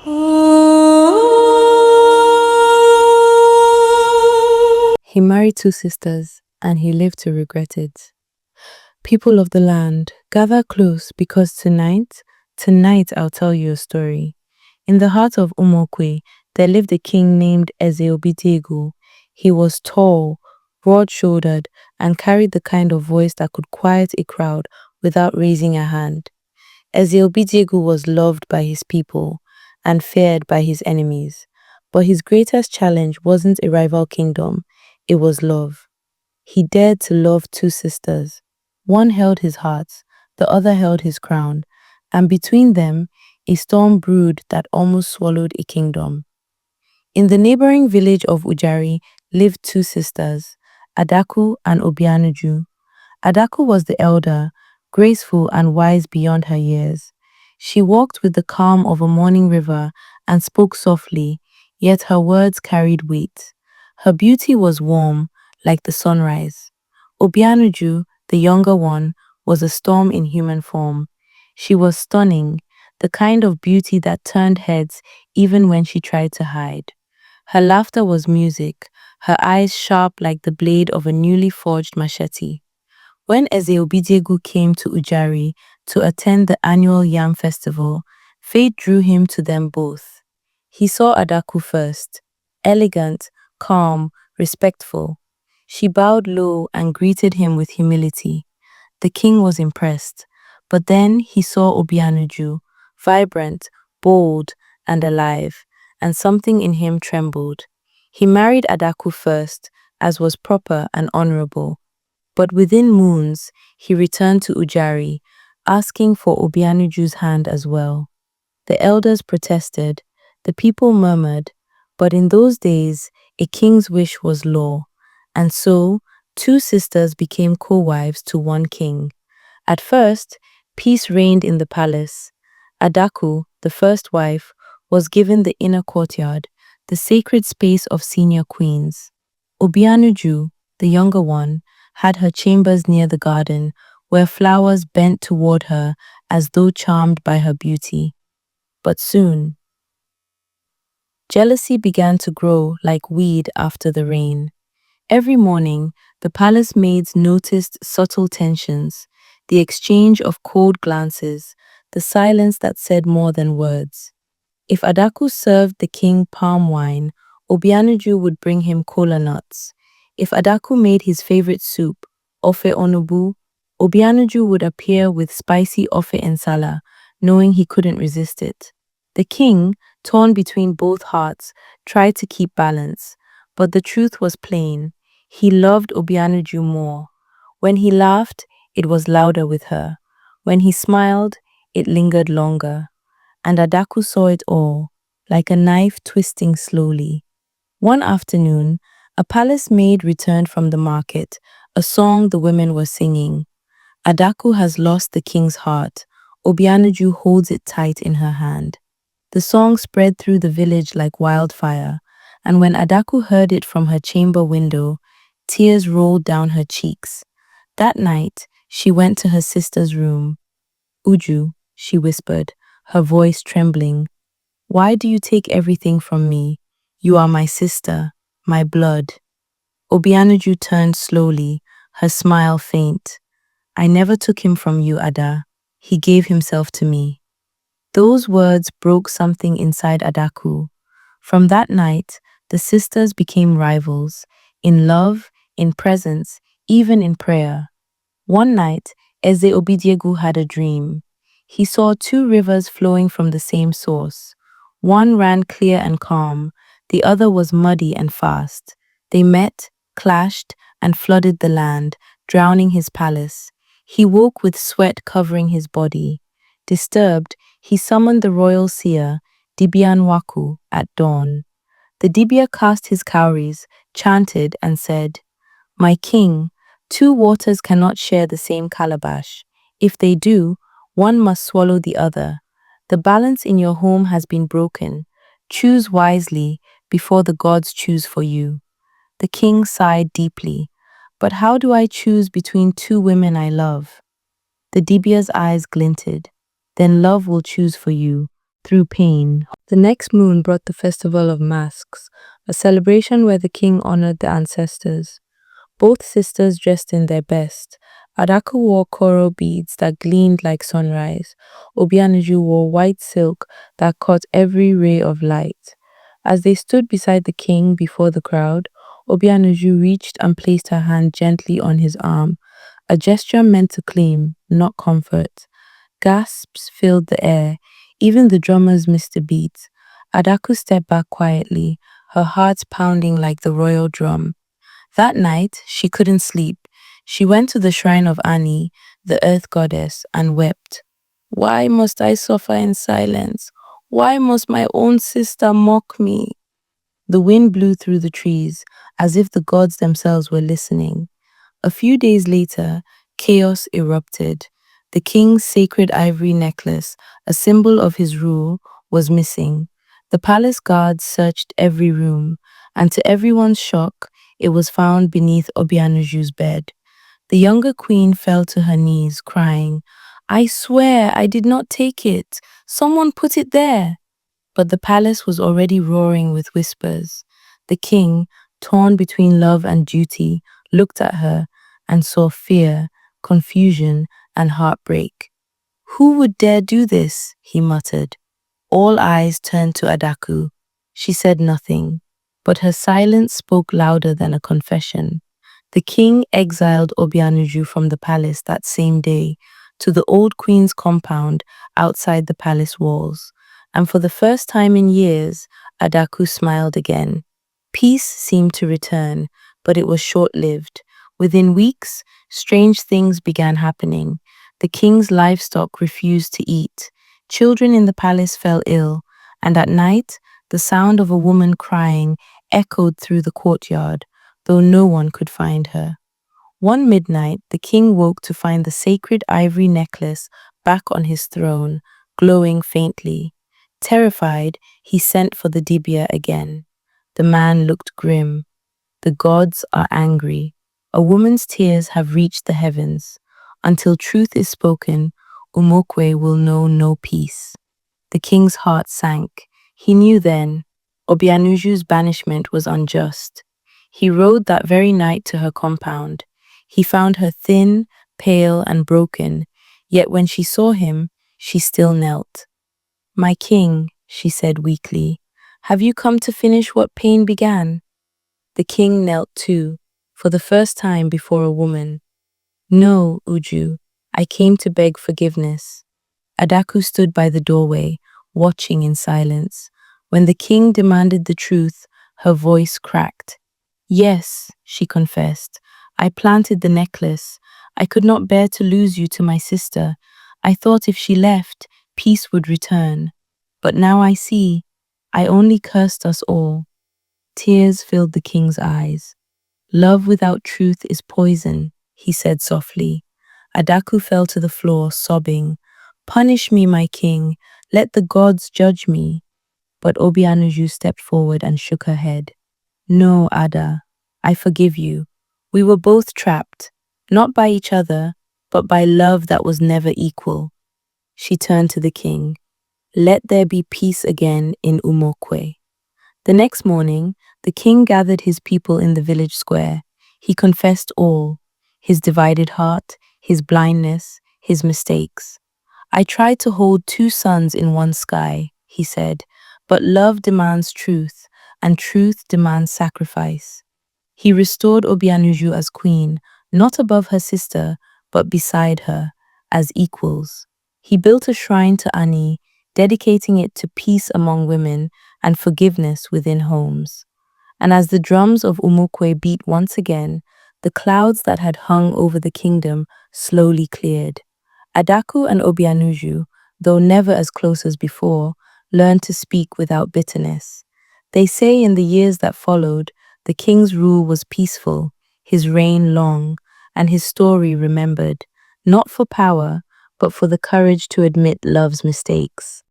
He married two sisters, and he lived to regret it. People of the land, gather close because tonight I'll tell you a story. In the heart of Umuokwe, there lived a king named Ezeobidiego. He was tall, broad-shouldered, and carried the kind of voice that could quiet a crowd without raising a hand. Ezeobidiego was loved by his people and feared by his enemies. But his greatest challenge wasn't a rival kingdom, it was love. He dared to love two sisters. One held his heart, the other held his crown, and between them, a storm brewed that almost swallowed a kingdom. In the neighboring village of Ujari lived two sisters, Adaku and Obianuju. Adaku was the elder, graceful and wise beyond her years. She walked with the calm of a morning river and spoke softly, yet her words carried weight. Her beauty was warm, like the sunrise. Obianuju, the younger one, was a storm in human form. She was stunning, the kind of beauty that turned heads even when she tried to hide. Her laughter was music, her eyes sharp like the blade of a newly forged machete. When Ezeobidiegu came to Ujari to attend the annual Yam festival, fate drew him to them both. He saw Adaku first, elegant, calm, respectful. She bowed low and greeted him with humility. The king was impressed, but then he saw Obianuju, vibrant, bold, and alive, and something in him trembled. He married Adaku first, as was proper and honorable. But within moons, he returned to Ujari, asking for Obianuju's hand as well. The elders protested, the people murmured, but in those days, a king's wish was law, and so two sisters became co-wives to one king. At first, peace reigned in the palace. Adaku, the first wife, was given the inner courtyard, the sacred space of senior queens. Obianuju, the younger one, had her chambers near the garden, where flowers bent toward her as though charmed by her beauty. But soon, jealousy began to grow like weed after the rain. Every morning, the palace maids noticed subtle tensions, the exchange of cold glances, the silence that said more than words. If Adaku served the king palm wine, Obianuju would bring him kola nuts. If Adaku made his favorite soup, ofe onubu, Obianuju would appear with spicy ofe ensala, knowing he couldn't resist it. The king, torn between both hearts, tried to keep balance, but the truth was plain. He loved Obianuju more. When he laughed, it was louder with her. When he smiled, it lingered longer. And Adaku saw it all, like a knife twisting slowly. One afternoon, a palace maid returned from the market, a song the women were singing. Adaku has lost the king's heart. Obianuju holds it tight in her hand. The song spread through the village like wildfire, and when Adaku heard it from her chamber window, tears rolled down her cheeks. That night, she went to her sister's room. Uju, she whispered, her voice trembling, why do you take everything from me? You are my sister, my blood. Obianuju turned slowly, her smile faint. I never took him from you, Ada. He gave himself to me. Those words broke something inside Adaku. From that night, the sisters became rivals, in love, in presence, even in prayer. One night, Eze Obidiegu had a dream. He saw two rivers flowing from the same source. One ran clear and calm, the other was muddy and fast. They met, clashed, and flooded the land, drowning his palace. He woke with sweat covering his body. Disturbed, he summoned the royal seer, Dibianwaku, at dawn. The Dibia cast his cowries, chanted, and said, My king, two waters cannot share the same calabash. If they do, one must swallow the other. The balance in your home has been broken. Choose wisely before the gods choose for you. The king sighed deeply. But how do I choose between two women I love? The Dibia's eyes glinted. Then love will choose for you, through pain. The next moon brought the festival of masks, a celebration where the king honored the ancestors. Both sisters dressed in their best. Adaku wore coral beads that gleamed like sunrise. Obianuju wore white silk that caught every ray of light. As they stood beside the king before the crowd, Obianuju reached and placed her hand gently on his arm, a gesture meant to claim, not comfort. Gasps filled the air. Even the drummers missed a beat. Adaku stepped back quietly, her heart pounding like the royal drum. That night, she couldn't sleep. She went to the shrine of Ani, the earth goddess, and wept. Why must I suffer in silence? Why must my own sister mock me? The wind blew through the trees, as if the gods themselves were listening. A few days later, chaos erupted. The king's sacred ivory necklace, a symbol of his rule, was missing. The palace guards searched every room, and to everyone's shock, it was found beneath Obianuju's bed. The younger queen fell to her knees, crying, I swear I did not take it. Someone put it there. But the palace was already roaring with whispers. The king, torn between love and duty, looked at her and saw fear, confusion, and heartbreak. Who would dare do this? He muttered. All eyes turned to Adaku. She said nothing, but her silence spoke louder than a confession. The king exiled Obianuju from the palace that same day to the old queen's compound outside the palace walls. And for the first time in years, Adaku smiled again. Peace seemed to return, but it was short-lived. Within weeks, strange things began happening. The king's livestock refused to eat. Children in the palace fell ill, and at night, the sound of a woman crying echoed through the courtyard, though no one could find her. One midnight, the king woke to find the sacred ivory necklace back on his throne, glowing faintly. Terrified, he sent for the dibia again. The man looked grim. The gods are angry. A woman's tears have reached the heavens. Until truth is spoken, Umuokwe will know no peace. The king's heart sank. He knew then Obianuju's banishment was unjust. He rode that very night to her compound. He found her thin, pale, and broken, yet when she saw him, she still knelt. My king, she said weakly, have you come to finish what pain began? The king knelt too, for the first time before a woman. No, Uju, I came to beg forgiveness. Adaku stood by the doorway, watching in silence. When the king demanded the truth, her voice cracked. Yes, she confessed, I planted the necklace. I could not bear to lose you to my sister. I thought if she left, peace would return. But now I see, I only cursed us all. Tears filled the king's eyes. Love without truth is poison, he said softly. Adaku fell to the floor, sobbing. Punish me, my king. Let the gods judge me. But Obianuju stepped forward and shook her head. No, Ada, I forgive you. We were both trapped, not by each other, but by love that was never equal. She turned to the king. Let there be peace again in Umuokwe. The next morning, the king gathered his people in the village square. He confessed all, his divided heart, his blindness, his mistakes. I tried to hold two suns in one sky, he said, but love demands truth, and truth demands sacrifice. He restored Obianuju as queen, not above her sister, but beside her, as equals. He built a shrine to Ani, dedicating it to peace among women and forgiveness within homes. And as the drums of Umuokwe beat once again, the clouds that had hung over the kingdom slowly cleared. Adaku and Obianuju, though never as close as before, learned to speak without bitterness. They say in the years that followed, the king's rule was peaceful, his reign long, and his story remembered, not for power, but for the courage to admit love's mistakes.